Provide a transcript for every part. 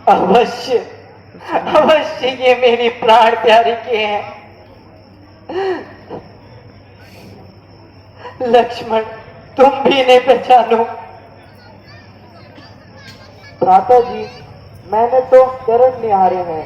अवश्य अवश्य ये मेरी प्राण प्यारी के हैं। लक्ष्मण, तुम भी इन्हें पहचानो। भ्राता जी, मैंने तो चरण निहारे हैं,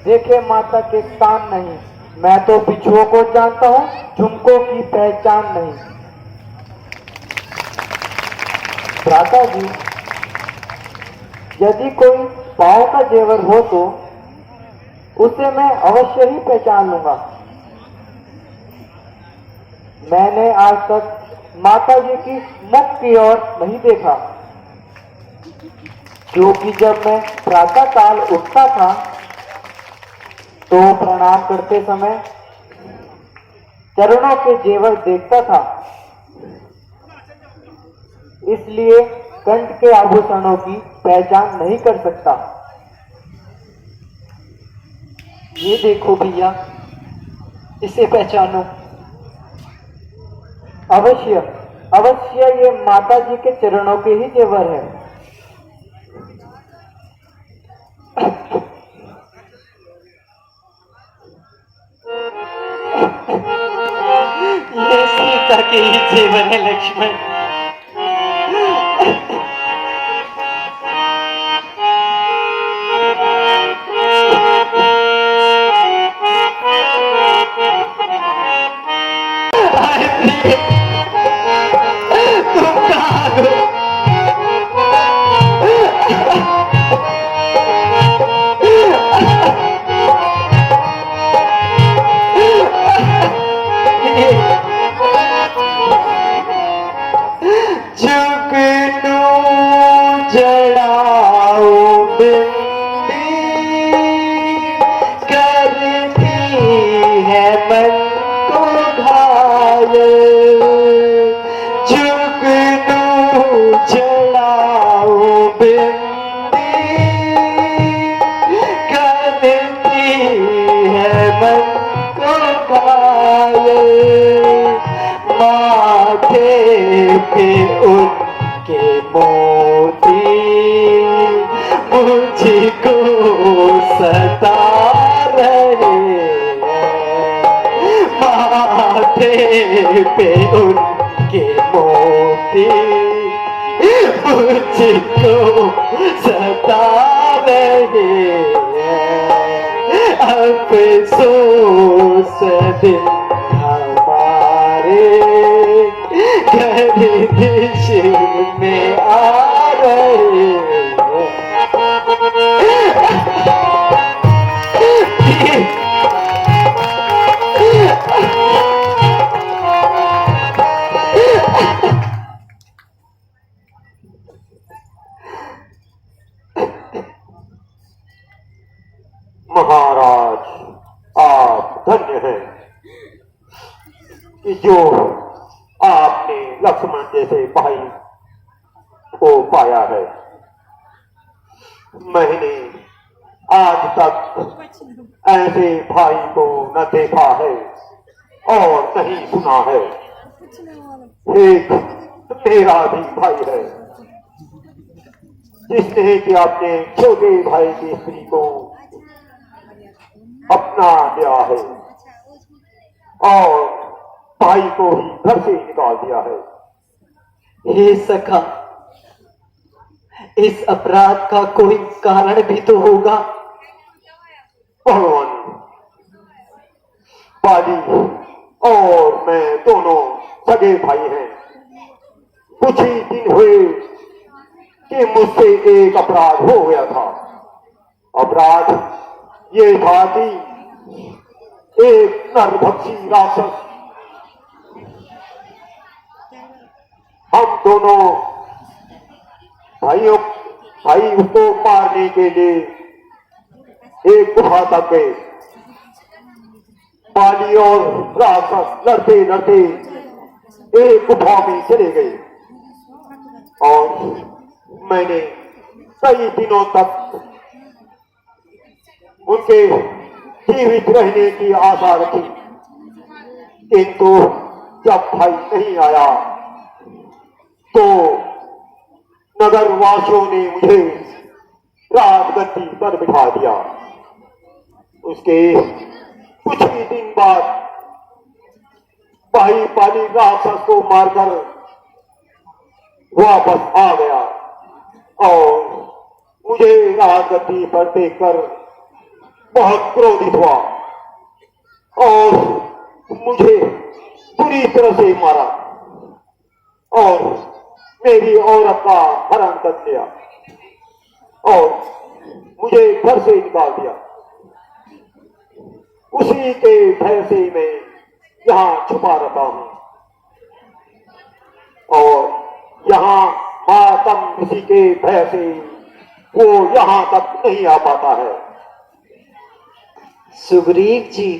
देखे माता के कान नहीं। मैं तो बिच्छुओं को जानता हूँ, झुमकों की पहचान नहीं। भ्राता जी, यदि कोई पाँव का जेवर हो तो उसे मैं अवश्य ही पहचान लूंगा। मैंने आज तक माता जी की मुख की ओर नहीं देखा, क्योंकि जब मैं प्रातः काल उठता था तो प्रणाम करते समय चरणों के जेवर देखता था, इसलिए कंठ के आभूषणों की पहचान नहीं कर सकता। ये देखो भैया, इसे पहचानो। अवश्य अवश्य ये माता जी के चरणों के ही जेवर है। ये सीता के ही जेवर है लक्ष्मण। तुम कहाँ हो? जुगनू जड़ाओ बिंदी करती है मन को घायल। जुगनू जड़ाओ बिंदी करती है मन को घायल। माथे पे उनके मोती मुझको सता रहे हैं। माथे पे उनके मोती मुझको सता रहे हैं। अफसोस दिन हमारे गर्दिश में आ रहे हैं। महाराज, आप धन्य हैं कि जो आपने लक्ष्मण जैसे भाई को पाया है। मैंने आज तक ऐसे भाई को न देखा है और नहीं सुना है। एक मेरा भी भाई है जिसने कि अपने छोटे भाई की स्त्री को अपना लिया है और भाई को ही घर से निकाल दिया है। हे सखा, इस अपराध का कोई कारण भी तो होगा। भगवान, बाली और मैं दोनों सगे भाई हैं। कुछ ही दिन हुए कि मुझसे एक अपराध हो गया था। अपराध ये था कि एक नरभक्षी राक्षस हम दोनों भाई उसको मारने के लिए एक गुफा तक गए। बाली और राक्षस लड़ते लड़ते एक गुफा में चले गए और मैंने कई दिनों तक उनके जीवित रहने की आशा रखी, किंतु जब भाई नहीं आया तो नगर वासियों ने मुझे राजगद्दी पर बिठा दिया। उसके कुछ ही दिन बाद भाई पाली राक्षस को मारकर वापस आ गया और मुझे राजगद्दी पर देखकर बहुत क्रोधित हुआ और मुझे बुरी तरह से मारा और मेरी औरत का हरण कर लिया और मुझे घर से निकाल दिया। उसी के भय से मैं यहाँ छुपा रहता हूँ और यहाँ मातम ऋषि के भय से वो यहाँ तक नहीं आ पाता है। सुग्रीव जी,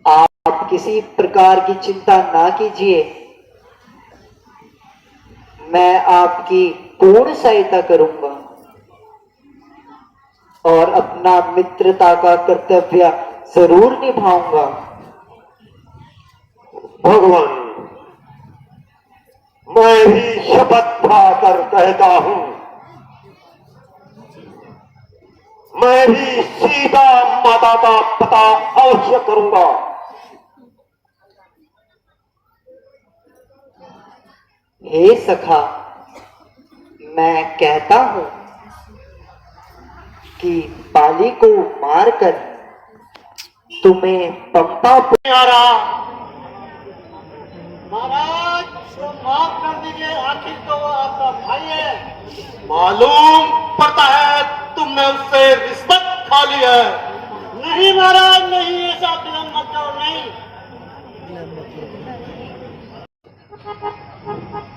आप किसी प्रकार की चिंता ना कीजिए, मैं आपकी पूर्ण सहायता करूंगा और अपना मित्रता का कर्तव्य जरूर निभाऊंगा। भगवान, मैं भी शपथ खाकर कहता हूं, मैं भी सीता माता का पता अवश्य करूंगा। हे सखा, मैं कहता हूं कि पाली को मारकर तुम्हें पंपा आ रहा महाराज तो माफ कर दीजिए, आखिर तो वो आपका भाई है। मालूम पड़ता है तुमने उससे रिश्वत खा ली है। नहीं महाराज नहीं, ऐसा विलम्ब मत करो, नहीं।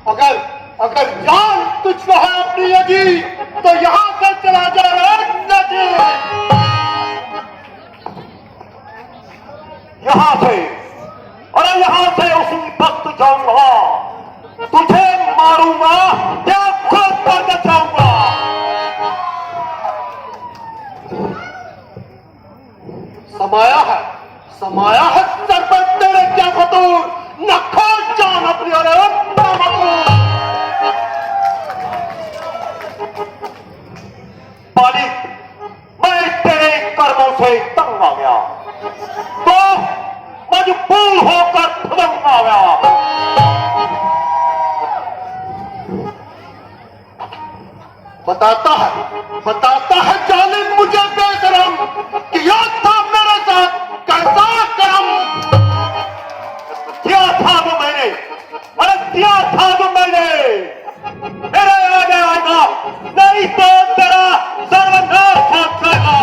अगर अगर जान तुझको है अपनी लगी तो यहाँ से चला जा नदी। यहाँ से, अरे यहाँ से उसी वक्त जाऊंगा, तुझे मारूंगा या खुद पर बचाऊंगा। समाया है सर पर तेरे क्या फतूर, न खोज जान अपनी पाली। मैं तेरे कर्मों से तंग आ गया तो मजबूर होकर फुदंग आ गया। बताता है जालिम मुझे बेशरम कि याद था मेरे साथ कैसा करम किया था वो मैंने, अरे किया था वो मैंने। मेरे आगे आएगा नहीं तो तेरा सर्वनाश हो जाएगा।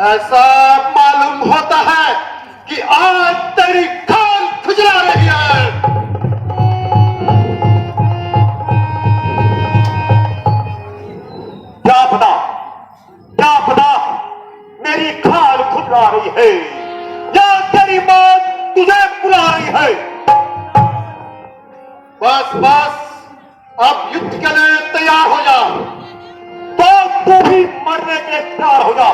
ऐसा मालूम होता है कि आज तेरी खाल खुजला रही है। क्या पता मेरी खाल खुजला रही है या तेरी मौत तुझे बुला रही है। बस अब युद्ध के लिए तैयार हो जा, तो तू भी मरने के लिए तैयार हो जा।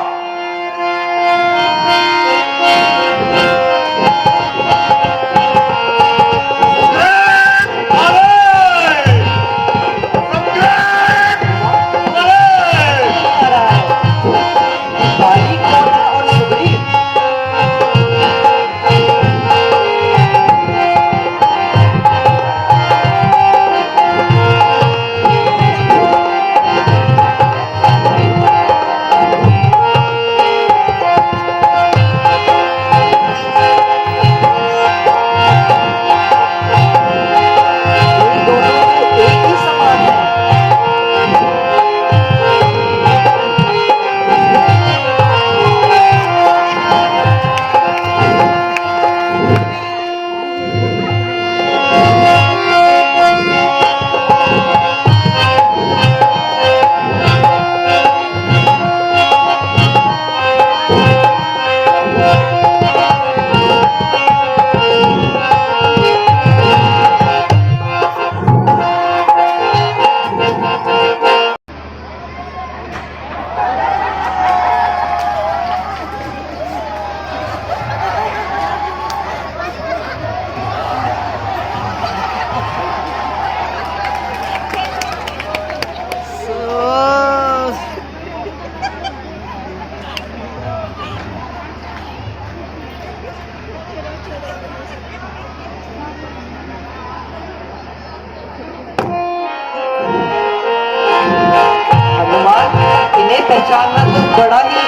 पहचानना तो बड़ा ही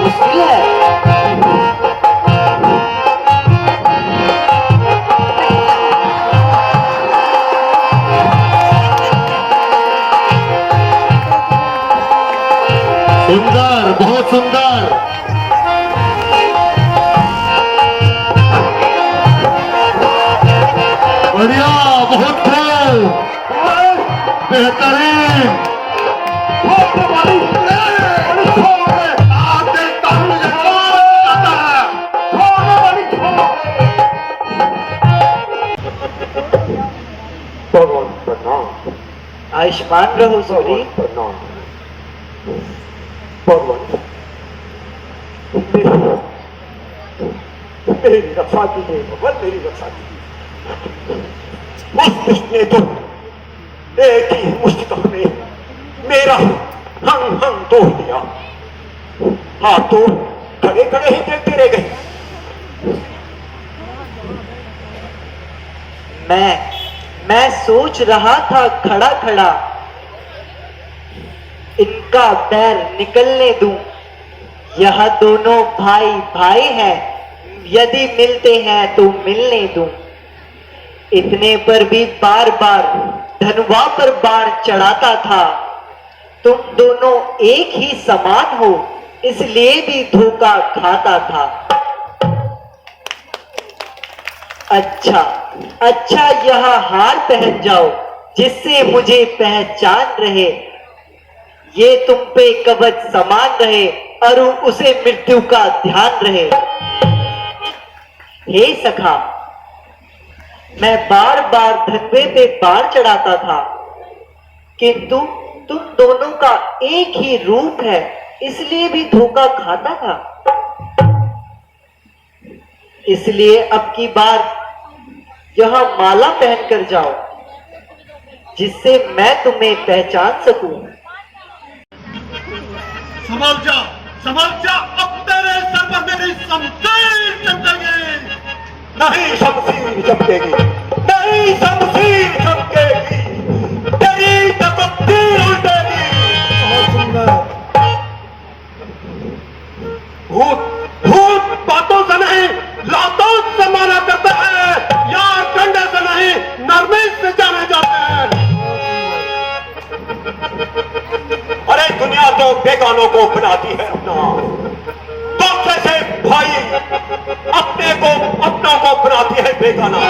मुश्किल है। सुंदर, बहुत सुंदर। बढ़िया, बहुत खूब, बेहतरीन। भगवान प्रणाम। आयुष्मान रहो सूरी। प्रणाम। भगवान मेरी रक्षा कीजिए, भगवान मेरी रक्षा कीजिए। मस्तिष्क ने तो एक ही मुश्किल में मेरा हंग हंग तोड़ दिया। हाथ तो खड़े खड़े ही देखते रह गए। मैं सोच रहा था खड़ा खड़ा इनका बैर निकलने दूं। यह दोनों भाई भाई हैं, यदि मिलते हैं तो मिलने दूं। इतने पर भी बार बार धनुवा पर बाण चढ़ाता था। तुम दोनों एक ही समान हो, इसलिए भी धोखा खाता था। अच्छा यह हार पहन जाओ, जिससे मुझे पहचान रहे। ये तुम पे कवच समान रहे और उसे मृत्यु का ध्यान रहे। हे सखा, मैं बार बार धनवे पे बाण चढ़ाता था, किंतु तुम दोनों का एक ही रूप है, इसलिए भी धोखा खाता था। इसलिए अब की बार यह माला पहनकर जाओ, जिससे मैं तुम्हें पहचान सकूं। संभल जा, अब तेरे सर पर मेरी शमशीर चमकेगी। नहीं शमशीर चमकेगी, नहीं शमशीर चमकेगी, तेरी तकदीर उल्टेगी। भूत बातों से नहीं, लातों से माना करता है, यार कंडे से नहीं, नरमी से जाने जाते हैं। अरे दुनिया तो बेगानों को बनाती है अपना, तो कैसे भाई अपने को अपनों को बनाती है बेगाना।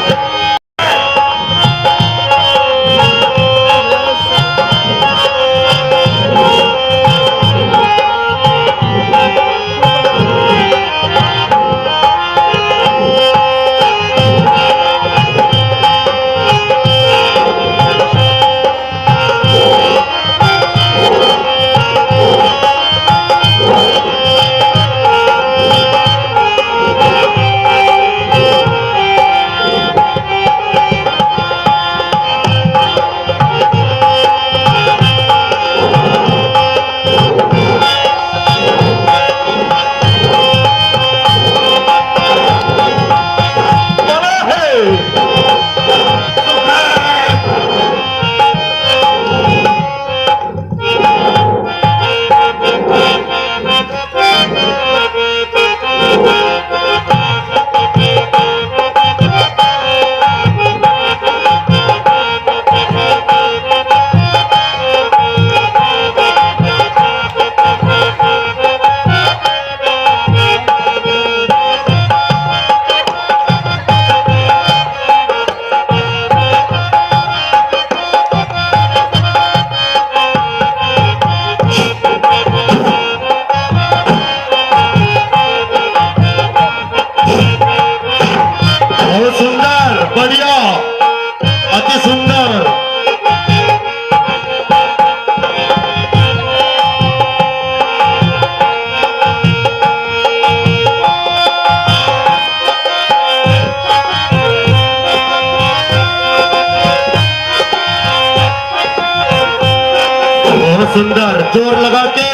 सुंदर, जोर लगा के।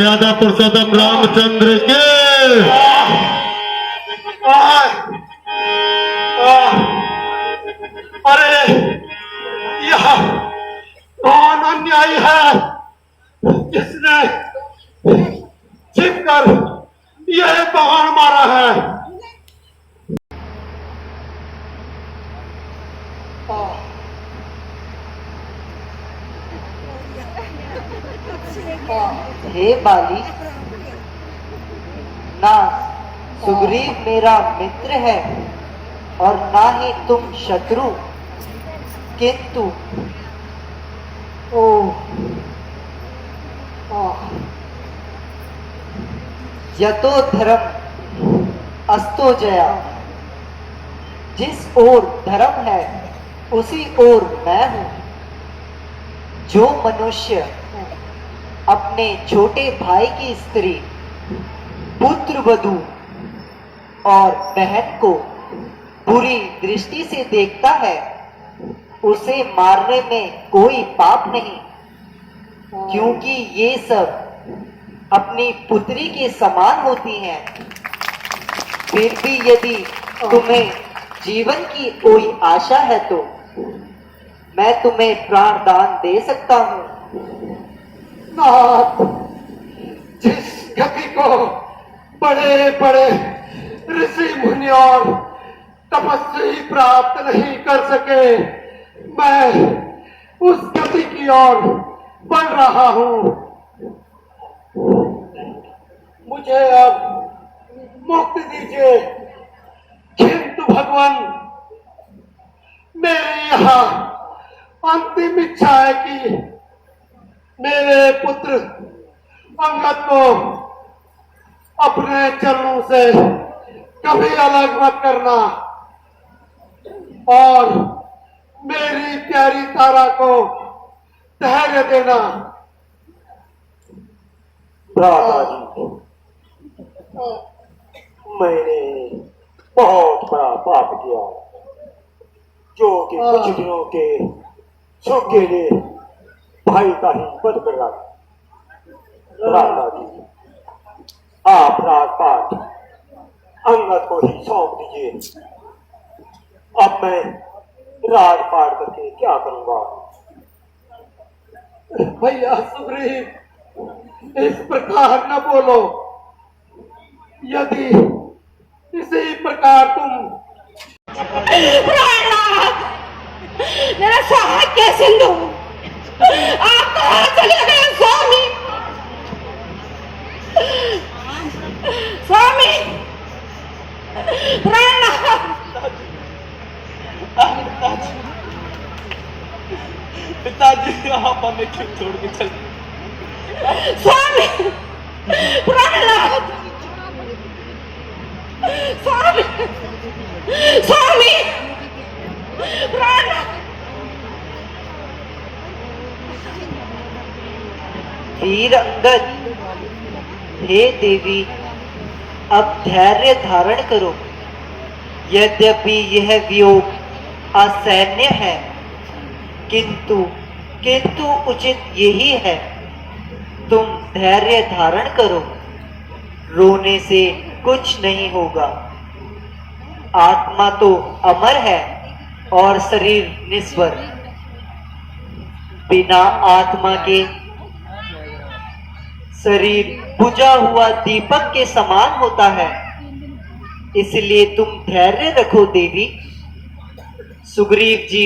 मर्यादा पुरुषोत्तम रामचंद्र के। अरे यह कौन अन्यायी है जिसने छिपकर यह बाण मारा है? हे बाली, ना सुग्रीव मेरा मित्र है और ना ही तुम शत्रु, किंतु यतो धर्म अस्तो जया, जिस ओर धर्म है उसी ओर मैं हूं। जो मनुष्य अपने छोटे भाई की स्त्री, पुत्र वधू और बहन को बुरी दृष्टि से देखता है, उसे मारने में कोई पाप नहीं, क्योंकि ये सब अपनी पुत्री के समान होती हैं। फिर भी यदि तुम्हें जीवन की कोई आशा है तो मैं तुम्हें प्राण दान दे सकता हूं। नाथ, जिस गति को बड़े बड़े ऋषि मुनि और तपस्वी प्राप्त नहीं कर सके, मैं उस गति की ओर बढ़ रहा हूं। मुझे अब मुक्ति दीजिए, किंतु भगवान, मेरी यह अंतिम इच्छा है कि मेरे पुत्र अंगद को अपने चरणों से कभी अलग मत करना और मेरी प्यारी तारा को धैर्य देना। भ्राता जी, मैंने बहुत बड़ा पाप किया, जो कि कुछ दिनों के सुख के लिए भाई का ही वध कर रहा। भ्राता जी, आप राजपाट अंगद को ही सौंप दीजिए। अब मैं राजपाट करके क्या करूंगा? भैया सुग्रीव, इस प्रकार न बोलो। यदि इसी प्रकार तुम मेरा सौभाग्य सिंधु, आप कहाँ चले गए स्वामी? स्वामी प्रणाम। पिताजी आप हमें क्यों छोड़ के चले? स्वामी प्रणाम। स्वामी स्वामी प्रणाम। वीर अंगद, हे देवी, अब धैर्य धारण करो। यद्यपि यह वियोग असहनीय है, किंतु उचित यही है। तुम धैर्य धारण करो, रोने से कुछ नहीं होगा। आत्मा तो अमर है और शरीर निस्वर। बिना आत्मा के शरीर बुझा हुआ दीपक के समान होता है। इसलिए तुम धैर्य रखो देवी। सुग्रीव जी,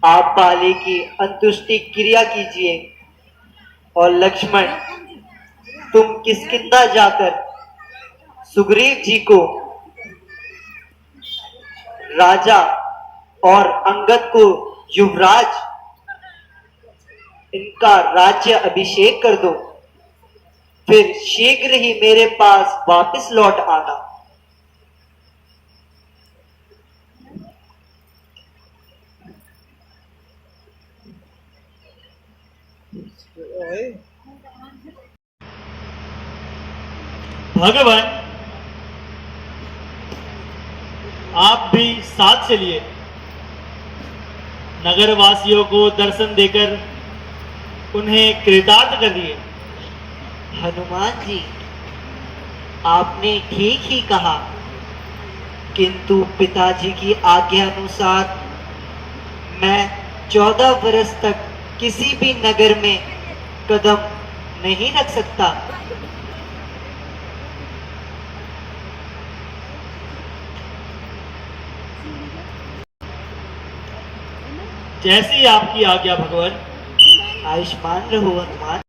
आप बाली की अंतुष्टि क्रिया कीजिए और लक्ष्मण, तुम किष्किंधा जाकर सुग्रीव जी को राजा और अंगद को युवराज, इनका राज्य अभिषेक कर दो। फिर शीघ्र ही मेरे पास वापस लौट आना। भगवान, आप भी साथ चलिए। नगर वासियों को दर्शन देकर उन्हें कृतार्थ करिए। हनुमान जी, आपने ठीक ही कहा, किंतु पिताजी की आज्ञा अनुसार मैं 14 वर्ष तक किसी भी नगर में कदम नहीं रख सकता। जैसी आपकी आज्ञा भगवान। आयुष्मान रहो हनुमान